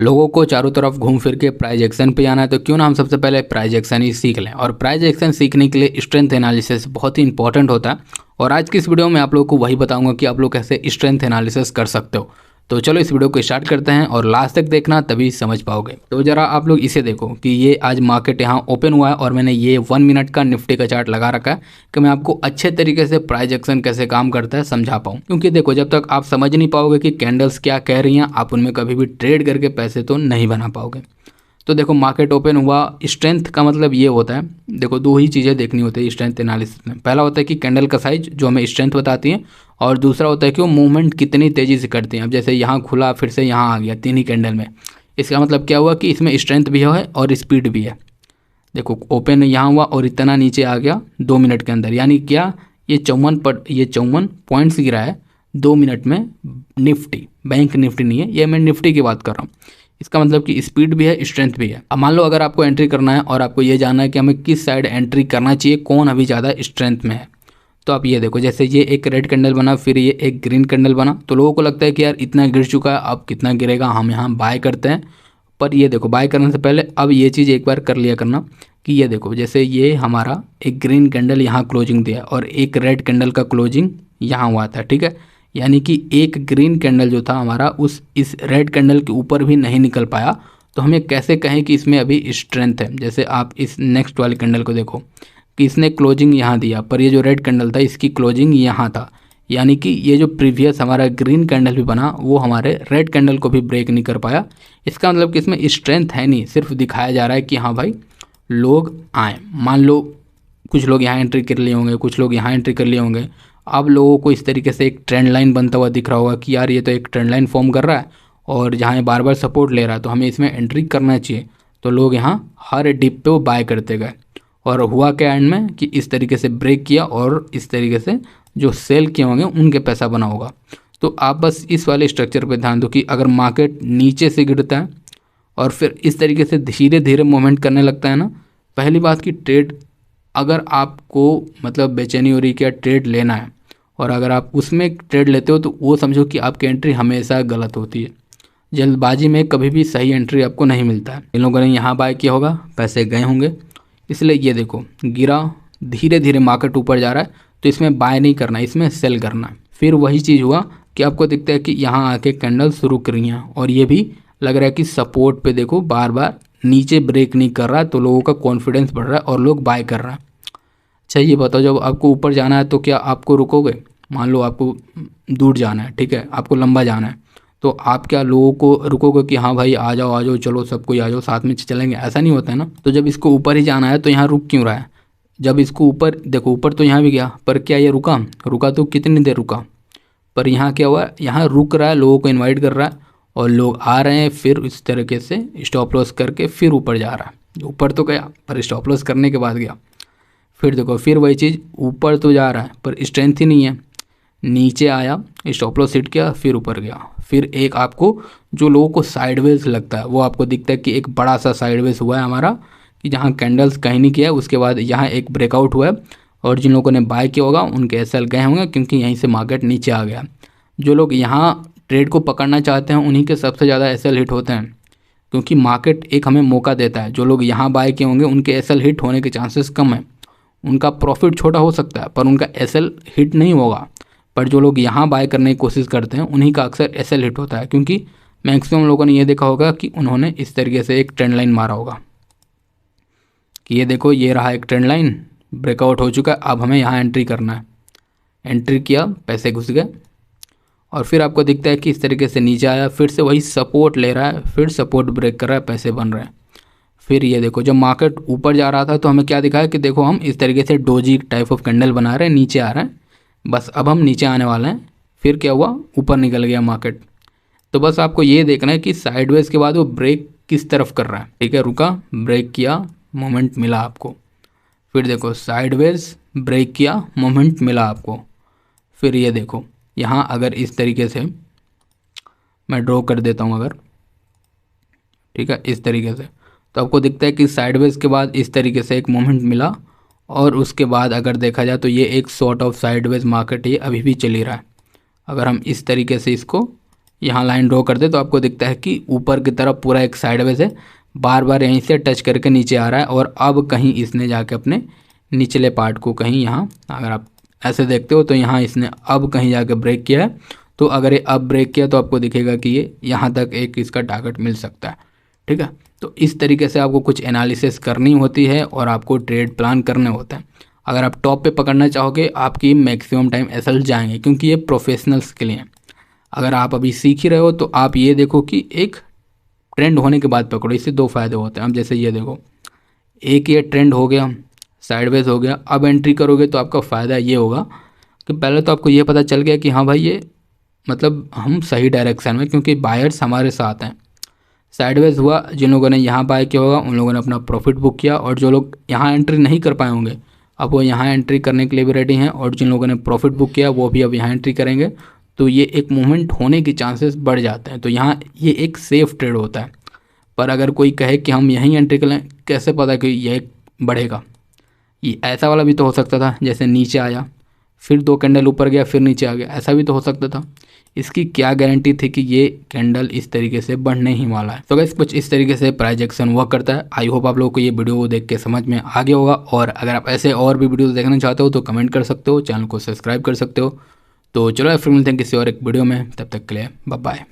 लोगों को चारों तरफ घूम फिर के प्राइज एक्शन पे जाना है, तो क्यों ना हम सबसे पहले प्राइज एक्शन ही सीख लें। और प्राइज एक्शन सीखने के लिए स्ट्रेंथ एनालिसिस बहुत ही इंपॉर्टेंट होता है। और आज की इस वीडियो में आप लोगों को वही बताऊंगा कि आप लोग कैसे स्ट्रेंथ एनालिसिस कर सकते हो। तो चलो इस वीडियो को स्टार्ट करते हैं और लास्ट तक देखना, तभी समझ पाओगे। तो जरा आप लोग इसे देखो कि ये आज मार्केट यहाँ ओपन हुआ है और मैंने ये 1 मिनट का निफ्टी का चार्ट लगा रखा है कि मैं आपको अच्छे तरीके से प्राइज एक्शन कैसे काम करता है समझा पाऊँ। क्योंकि देखो, जब तक आप समझ नहीं पाओगे कि कैंडल्स क्या कह रही हैं, आप उनमें कभी भी ट्रेड करके पैसे तो नहीं बना पाओगे। तो देखो, मार्केट ओपन हुआ। स्ट्रेंथ का मतलब ये होता है, देखो दो ही चीज़ें देखनी होती है स्ट्रेंथ एनालिसिस में। पहला होता है कि कैंडल का साइज जो हमें स्ट्रेंथ बताती है, और दूसरा होता है कि वो मूवमेंट कितनी तेज़ी से करती हैं। अब जैसे यहाँ खुला फिर से यहाँ आ गया 3 ही कैंडल में, इसका मतलब क्या हुआ कि इसमें स्ट्रेंथ भी है और स्पीड भी है। देखो ओपन यहाँ हुआ और इतना नीचे आ गया 2 मिनट के अंदर, यानी क्या, ये 54 पॉइंट्स गिरा है 2 मिनट में। निफ्टी, बैंक निफ्टी नहीं है ये, मैं निफ्टी की बात कर रहा हूँ। इसका मतलब कि स्पीड भी है, स्ट्रेंथ भी है। अब मान लो अगर आपको एंट्री करना है और आपको ये जानना है कि हमें किस साइड एंट्री करना चाहिए, कौन अभी ज़्यादा स्ट्रेंथ में है, तो आप ये देखो, जैसे ये एक रेड कैंडल बना, फिर ये एक ग्रीन कैंडल बना, तो लोगों को लगता है कि यार इतना गिर चुका है, अब कितना गिरेगा, हम यहाँ बाय करते हैं। पर ये देखो, बाय करने से पहले अब ये चीज़ एक बार कर लिया करना कि ये देखो, जैसे ये हमारा एक ग्रीन कैंडल यहाँ क्लोजिंग दिया और एक रेड कैंडल का क्लोजिंग यहाँ हुआ था, ठीक है। यानी कि एक ग्रीन कैंडल जो था हमारा उस इस रेड कैंडल के ऊपर भी नहीं निकल पाया, तो हम ये कैसे कहें कि इसमें अभी स्ट्रेंथ है। जैसे आप इस नेक्स्ट वाली कैंडल को देखो कि इसने क्लोजिंग यहाँ दिया, पर ये जो रेड कैंडल था इसकी क्लोजिंग यहाँ था, यानी कि ये जो प्रीवियस हमारा ग्रीन कैंडल भी बना वो हमारे रेड कैंडल को भी ब्रेक नहीं कर पाया। इसका मतलब कि इसमें स्ट्रेंथ है नहीं, सिर्फ दिखाया जा रहा है कि हाँ भाई लोग आए। मान लो कुछ लोग यहाँ एंट्री कर लिए होंगे, कुछ लोग यहाँ एंट्री कर लिए होंगे। अब लोगों को इस तरीके से एक ट्रेंड लाइन बनता हुआ दिख रहा होगा कि यार ये तो एक ट्रेंड लाइन फॉर्म कर रहा है और जहाँ ये बार बार सपोर्ट ले रहा है तो हमें इसमें एंट्री करना चाहिए। तो लोग यहाँ हर डिप पे वो बाय करते गए, और हुआ क्या एंड में कि इस तरीके से ब्रेक किया और इस तरीके से जो सेल किए होंगे उनके पैसा बना होगा। तो आप बस इस वाले स्ट्रक्चर पे ध्यान दो कि अगर मार्केट नीचे से गिरता है और फिर इस तरीके से धीरे धीरे मूवमेंट करने लगता है ना, पहली बात कि ट्रेड, अगर आपको मतलब बेचैनी हो रही कि ट्रेड लेना है और अगर आप उसमें ट्रेड लेते हो तो वो समझो कि आपकी एंट्री हमेशा गलत होती है। जल्दबाजी में कभी भी सही एंट्री आपको नहीं मिलता है। इन लोगों ने यहाँ बाय किया होगा, पैसे गए होंगे, इसलिए ये देखो गिरा, धीरे धीरे मार्केट ऊपर जा रहा है, तो इसमें बाय नहीं करना, इसमें सेल करना है। फिर वही चीज़ हुआ कि आपको दिखता है कि यहाँ आके कैंडल्स रुक रही हैं और ये भी लग रहा है कि सपोर्ट पे देखो बार बार नीचे ब्रेक नहीं कर रहा है, तो लोगों का कॉन्फिडेंस बढ़ रहा है और लोग बाय कर रहे हैं। अच्छा ये बताओ, जब आपको ऊपर जाना है तो क्या आपको रुकोगे? मान लो आपको दूर जाना है, ठीक है, आपको लंबा जाना है, तो आप क्या लोगों को रुकोगे कि हाँ भाई आ जाओ चलो सब कोई आ जाओ साथ में चलेंगे? ऐसा नहीं होता है ना। तो जब इसको ऊपर ही जाना है तो यहाँ रुक क्यों रहा है? जब इसको ऊपर देखो, ऊपर तो यहाँ भी गया, पर क्या ये रुका? रुका तो कितनी देर रुका, पर यहाँ क्या हुआ, यहाँ रुक रहा है, लोगों को इनवाइट कर रहा है और लोग आ रहे हैं, फिर इस तरीके से स्टॉप लॉस करके फिर ऊपर जा रहा है। ऊपर तो गया पर स्टॉप लॉस करने के बाद गया। फिर देखो, फिर वही चीज़, ऊपर तो जा रहा है पर स्ट्रेंथ ही नहीं है, नीचे आया, स्टॉप लॉस हिट किया, फिर ऊपर गया। फिर एक आपको जो लोगों को साइडवेज लगता है वो आपको दिखता है कि एक बड़ा सा साइडवेज हुआ है हमारा, कि जहाँ कैंडल्स कहीं नहीं किया है, उसके बाद यहाँ एक ब्रेकआउट हुआ है और जिन लोगों ने बाय किया होगा उनके एसएल गए होंगे क्योंकि यहीं से मार्केट नीचे आ गया। जो लोग यहाँ ट्रेड को पकड़ना चाहते हैं उन्हीं के सबसे ज़्यादा एसएल हिट होते हैं, क्योंकि मार्केट एक हमें मौका देता है। जो लोग यहाँ बाय किए होंगे उनके एसएल हिट होने के चांसेस कम है, उनका प्रॉफिट छोटा हो सकता है पर उनका एसएल हिट नहीं होगा। पर जो लोग यहाँ बाय करने की कोशिश करते हैं उन्हीं का अक्सर एसएल हिट होता है, क्योंकि मैक्सिमम लोगों ने ये देखा होगा कि उन्होंने इस तरीके से एक ट्रेंड लाइन मारा होगा कि ये देखो, ये रहा एक ट्रेंड लाइन, ब्रेकआउट हो चुका है, अब हमें यहाँ एंट्री करना है। एंट्री किया, पैसे घुस गए, और फिर आपको दिखता है कि इस तरीके से नीचे आया, फिर से वही सपोर्ट ले रहा है, फिर सपोर्ट ब्रेक कर रहा है, पैसे बन रहे हैं। फिर ये देखो, जब मार्केट ऊपर जा रहा था तो हमें क्या दिखा है कि देखो हम इस तरीके से डोजी टाइप ऑफ कैंडल बना रहे हैं, नीचे आ रहे हैं, बस अब हम नीचे आने वाले हैं। फिर क्या हुआ, ऊपर निकल गया मार्केट। तो बस आपको ये देखना है कि साइडवेज के बाद वो ब्रेक किस तरफ कर रहा है, ठीक है, रुका, ब्रेक किया, मोमेंट मिला आपको, फिर देखो साइडवेज ब्रेक किया, मोमेंट मिला आपको। फिर ये देखो यहाँ अगर इस तरीके से मैं ड्रॉ कर देता हूँ अगर, ठीक है, इस तरीके से, तो आपको दिखता है कि साइडवेज के बाद इस तरीके से एक मोमेंट मिला, और उसके बाद अगर देखा जाए तो ये एक सॉर्ट ऑफ साइडवेज मार्केट ये अभी भी चल ही रहा है। अगर हम इस तरीके से इसको यहाँ लाइन ड्रॉ कर दे तो आपको दिखता है कि ऊपर की तरफ पूरा एक साइडवेज है, बार बार यहीं से टच करके नीचे आ रहा है। और अब कहीं इसने जाके अपने निचले पार्ट को कहीं यहाँ, अगर आप ऐसे देखते हो तो यहाँ इसने अब कहीं जाके ब्रेक किया है। तो अगर ये अब ब्रेक किया तो आपको दिखेगा कि ये यहाँ तक एक इसका टारगेट मिल सकता है। ठीक है, तो इस तरीके से आपको कुछ एनालिसिस करनी होती है और आपको ट्रेड प्लान करने होते हैं। अगर आप टॉप पे पकड़ना चाहोगे आपकी मैक्सिमम टाइम एसएल जाएंगे, क्योंकि ये प्रोफेशनल्स के लिए हैं। अगर आप अभी सीख ही रहे हो तो आप ये देखो कि एक ट्रेंड होने के बाद पकड़ो, इससे दो फायदे होते हैं। अब जैसे ये देखो, एक ये ट्रेंड हो गया, साइडवेज हो गया, अब एंट्री करोगे तो आपका फ़ायदा ये होगा कि पहले तो आपको ये पता चल गया कि हाँ भाई ये मतलब हम सही डायरेक्शन में, क्योंकि बायर्स हमारे साथ हैं। साइडवेज हुआ, जिन लोगों ने यहाँ बाय किया होगा उन लोगों ने अपना प्रॉफिट बुक किया, और जो लोग यहाँ एंट्री नहीं कर पाए होंगे अब वो यहाँ एंट्री करने के लिए भी रेडी हैं, और जिन लोगों ने प्रॉफिट बुक किया वो भी अब यहाँ एंट्री करेंगे। तो ये एक मूवमेंट होने के चांसेस बढ़ जाते हैं। तो यहाँ ये एक सेफ ट्रेड होता है। पर अगर कोई कहे कि हम यहीं एंट्री कर लें, कैसे पता कि ये बढ़ेगा? ये ऐसा वाला भी तो हो सकता था, जैसे नीचे आया फिर 2 कैंडल ऊपर गया फिर नीचे आ गया, ऐसा भी तो हो सकता था। इसकी क्या गारंटी थी कि ये कैंडल इस तरीके से बढ़ने ही वाला है? तो गाइस कुछ इस तरीके से प्राइस एक्शन वर्क करता है। आई होप आप लोगों को ये वीडियो देख के समझ में आ गया होगा। और अगर आप ऐसे और भी वीडियोस देखना चाहते हो तो कमेंट कर सकते हो, चैनल को सब्सक्राइब कर सकते हो। तो चलो फिर मिलते हैं किसी और एक वीडियो में, तब तक के लिए बाय बाय।